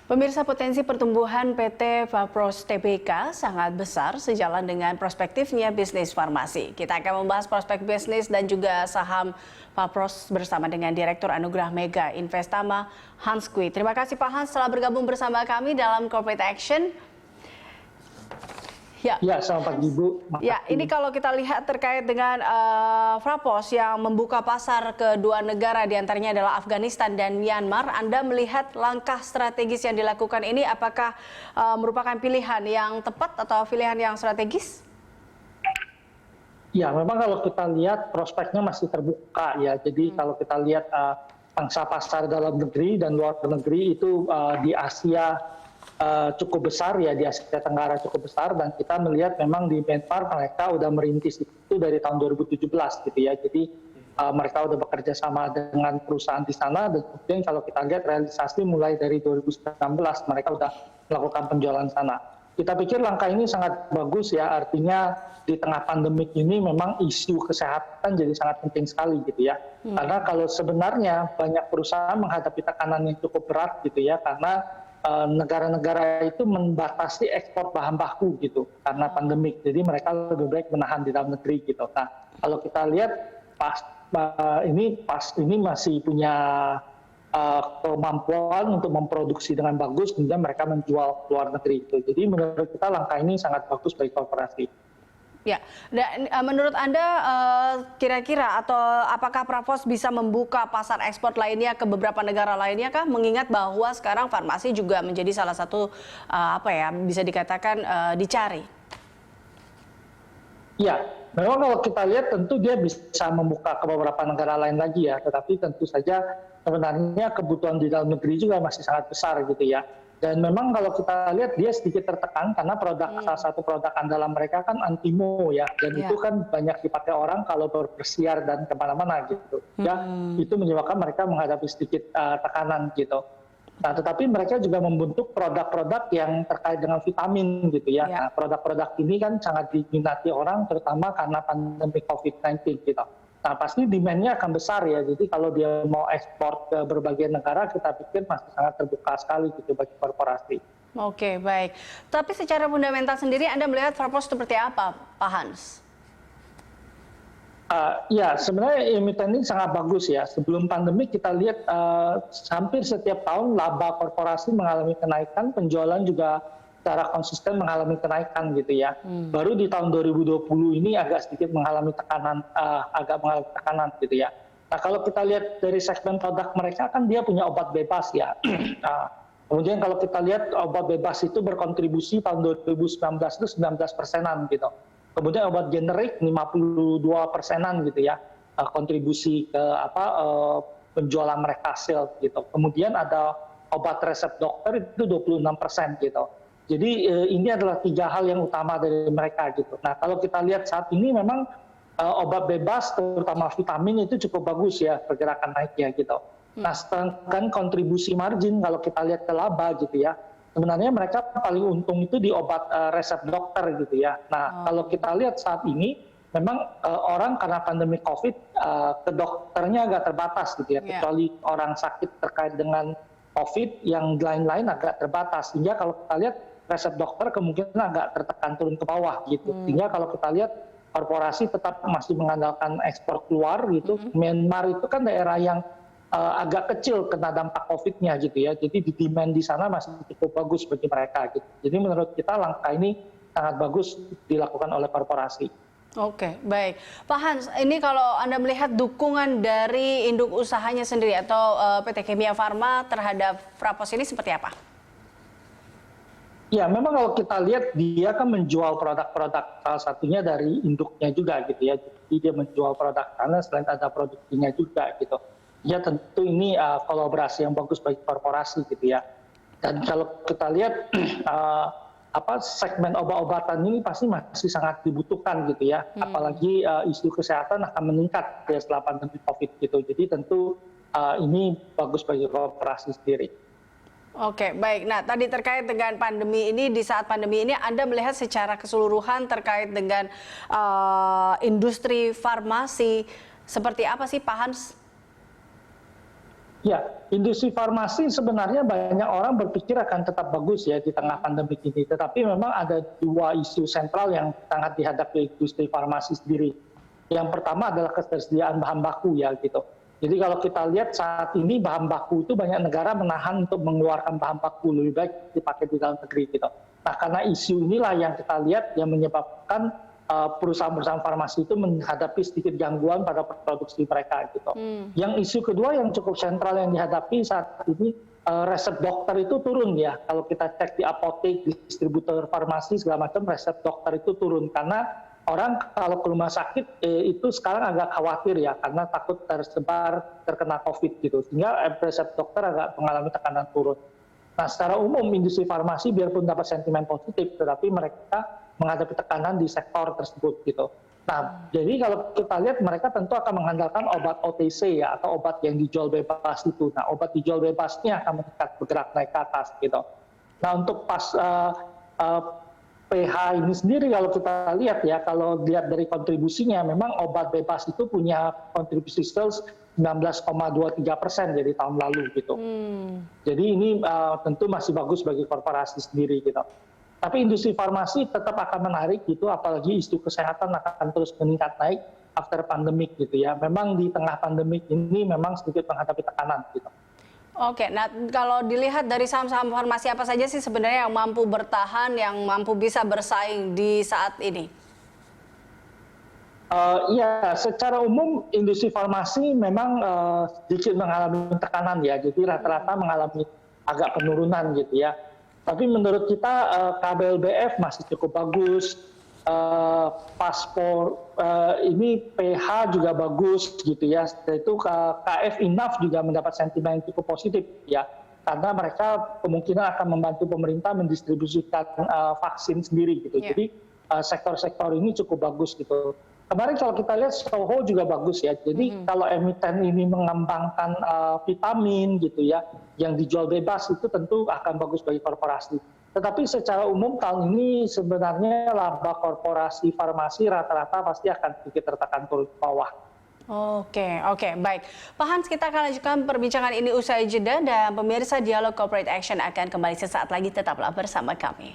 Pemirsa, potensi pertumbuhan PT Fapros Tbk sangat besar sejalan dengan prospektifnya bisnis farmasi. Kita akan membahas prospek bisnis dan juga saham Fapros bersama dengan Direktur Anugerah Mega Investama Hans Kui. Terima kasih Pak Hans telah bergabung bersama kami dalam Corporate Action. Ya, selamat pagi Bu. Ya, ini kalau kita lihat terkait dengan Fapros yang membuka pasar ke dua negara, diantaranya adalah Afghanistan dan Myanmar. Anda melihat langkah strategis yang dilakukan ini apakah merupakan pilihan yang tepat atau pilihan yang strategis? Ya, memang kalau kita lihat prospeknya masih terbuka ya. Jadi kalau kita lihat pangsa pasar dalam negeri dan luar negeri itu di Asia cukup besar ya, di Asia Tenggara cukup besar, dan kita melihat memang di Myanmar mereka udah merintis itu dari tahun 2017 gitu ya. Jadi mereka udah bekerja sama dengan perusahaan di sana, dan kemudian kalau kita lihat realisasi mulai dari 2019 mereka udah melakukan penjualan sana. Kita pikir langkah ini sangat bagus ya, artinya di tengah pandemik ini memang isu kesehatan jadi sangat penting sekali gitu ya. Karena kalau sebenarnya banyak perusahaan menghadapi tekanan yang cukup berat gitu ya, karena negara-negara itu membatasi ekspor bahan baku gitu karena pandemik, jadi mereka lebih baik menahan di dalam negeri gitu. Nah, kalau kita lihat pas ini masih punya kemampuan untuk memproduksi dengan bagus, kemudian mereka menjual ke luar negeri itu. Jadi menurut kita langkah ini sangat bagus bagi korporasi. Ya, dan menurut Anda kira-kira atau apakah Fapros bisa membuka pasar ekspor lainnya ke beberapa negara lainnya kah? Mengingat bahwa sekarang farmasi juga menjadi salah satu bisa dikatakan dicari. Ya, memang kalau kita lihat tentu dia bisa membuka ke beberapa negara lain lagi ya, tetapi tentu saja sebenarnya kebutuhan di dalam negeri juga masih sangat besar gitu ya. Dan memang kalau kita lihat dia sedikit tertekan karena salah satu produk andalan mereka kan antimo ya, dan itu kan banyak dipakai orang kalau berpersiar dan kemana-mana gitu ya. Itu menyebabkan mereka menghadapi sedikit tekanan gitu. Nah, tetapi mereka juga membentuk produk-produk yang terkait dengan vitamin gitu ya. Nah, produk-produk ini kan sangat diminati orang terutama karena pandemi COVID-19 gitu. Nah, pasti demand-nya akan besar ya. Jadi kalau dia mau ekspor ke berbagai negara, kita pikir masih sangat terbuka sekali gitu bagi korporasi. Oke, baik. Tapi secara fundamental sendiri Anda melihat Fapros seperti apa, Pak Hans? Ya, sebenarnya emiten ini sangat bagus ya. Sebelum pandemi kita lihat hampir setiap tahun laba korporasi mengalami kenaikan, penjualan juga secara konsisten mengalami kenaikan gitu ya. Baru di tahun 2020 ini agak sedikit mengalami tekanan, gitu ya. Nah, kalau kita lihat dari segmen produk mereka kan dia punya obat bebas ya. Kemudian kalau kita lihat obat bebas itu berkontribusi tahun 2019 itu 19%-an gitu. Kemudian obat generik 52%-an gitu ya, kontribusi ke penjualan mereka sales gitu. Kemudian ada obat resep dokter itu 26% gitu. Jadi ini adalah 3 hal yang utama dari mereka gitu. Nah, kalau kita lihat saat ini memang obat bebas terutama vitamin itu cukup bagus ya pergerakan naiknya gitu. Nah, sedangkan kontribusi margin kalau kita lihat ke laba gitu ya, sebenarnya mereka paling untung itu di obat resep dokter gitu ya. Nah, kalau kita lihat saat ini memang orang karena pandemi COVID ke dokternya agak terbatas gitu ya, kecuali orang sakit terkait dengan COVID yang lain-lain agak terbatas. Sehingga kalau kita lihat resep dokter kemungkinan agak tertekan turun ke bawah gitu. Sehingga kalau kita lihat korporasi tetap masih mengandalkan ekspor keluar gitu. Myanmar itu kan daerah yang agak kecil kena dampak COVID-nya gitu ya. Jadi di demand di sana masih cukup bagus bagi mereka gitu. Jadi menurut kita langkah ini sangat bagus dilakukan oleh korporasi. Oke, baik. Pak Hans, ini kalau Anda melihat dukungan dari induk usahanya sendiri atau PT Kimia Farma terhadap Fapros ini seperti apa? Ya, memang kalau kita lihat dia kan menjual produk-produk salah satunya dari induknya juga gitu ya. Jadi dia menjual produk karena selain ada produksinya juga gitu. Ya tentu ini kolaborasi yang bagus bagi korporasi gitu ya. Dan kalau kita lihat segmen obat-obatan ini pasti masih sangat dibutuhkan gitu ya. Apalagi isu kesehatan akan meningkat ya setelah pandemi COVID gitu. Jadi tentu ini bagus bagi korporasi sendiri. Oke, baik. Nah, tadi terkait dengan pandemi ini, di saat pandemi ini Anda melihat secara keseluruhan terkait dengan industri farmasi, seperti apa sih Pak Hans? Ya, industri farmasi sebenarnya banyak orang berpikir akan tetap bagus ya di tengah pandemi ini. Tetapi memang ada dua isu sentral yang sangat dihadapi industri farmasi sendiri. Yang pertama adalah ketersediaan bahan baku ya gitu. Jadi kalau kita lihat saat ini bahan baku itu banyak negara menahan untuk mengeluarkan bahan baku, lebih baik dipakai di dalam negeri gitu. Nah, karena isu inilah yang kita lihat yang menyebabkan perusahaan-perusahaan farmasi itu menghadapi sedikit gangguan pada produksi mereka gitu. Yang isu kedua yang cukup sentral yang dihadapi saat ini, resep dokter itu turun ya. Kalau kita cek di apotek, distributor farmasi segala macam, resep dokter itu turun karena orang kalau ke rumah sakit itu sekarang agak khawatir ya karena takut terkena COVID gitu. Sehingga resep dokter agak mengalami tekanan turun. Nah, secara umum industri farmasi biarpun dapat sentimen positif, tetapi mereka menghadapi tekanan di sektor tersebut gitu. Nah, jadi kalau kita lihat mereka tentu akan mengandalkan obat OTC ya atau obat yang dijual bebas itu. Nah, obat dijual bebasnya akan meningkat bergerak naik ke atas gitu. Nah, untuk pas PH ini sendiri kalau kita lihat ya, kalau lihat dari kontribusinya, memang obat bebas itu punya kontribusi sales 19,23% dari tahun lalu gitu. Jadi ini tentu masih bagus bagi korporasi sendiri gitu. Tapi industri farmasi tetap akan menarik gitu, apalagi isu kesehatan akan terus meningkat naik after pandemic gitu ya. Memang di tengah pandemic ini memang sedikit menghadapi tekanan gitu. Oke, nah kalau dilihat dari saham-saham farmasi apa saja sih sebenarnya yang mampu bertahan, yang mampu bisa bersaing di saat ini? Ya, secara umum industri farmasi memang sedikit mengalami tekanan ya, jadi rata-rata mengalami agak penurunan gitu ya. Tapi menurut kita KBLBF masih cukup bagus, Paspor ini PH juga bagus gitu ya. Itu KF Inaf juga mendapat sentimen yang cukup positif ya, karena mereka kemungkinan akan membantu pemerintah mendistribusikan vaksin sendiri gitu. Yeah. Jadi sektor-sektor ini cukup bagus gitu. Kemarin kalau kita lihat Soho juga bagus ya. Jadi kalau emiten ini mengembangkan vitamin gitu ya, yang dijual bebas itu tentu akan bagus bagi korporasi. Tetapi secara umum tahun ini sebenarnya laba korporasi farmasi rata-rata pasti akan sedikit tertekan turun ke bawah. Oke, baik. Pak Hans, kita akan lanjutkan perbincangan ini usai jeda dan pemirsa Dialog Corporate Action akan kembali sesaat lagi, tetaplah bersama kami.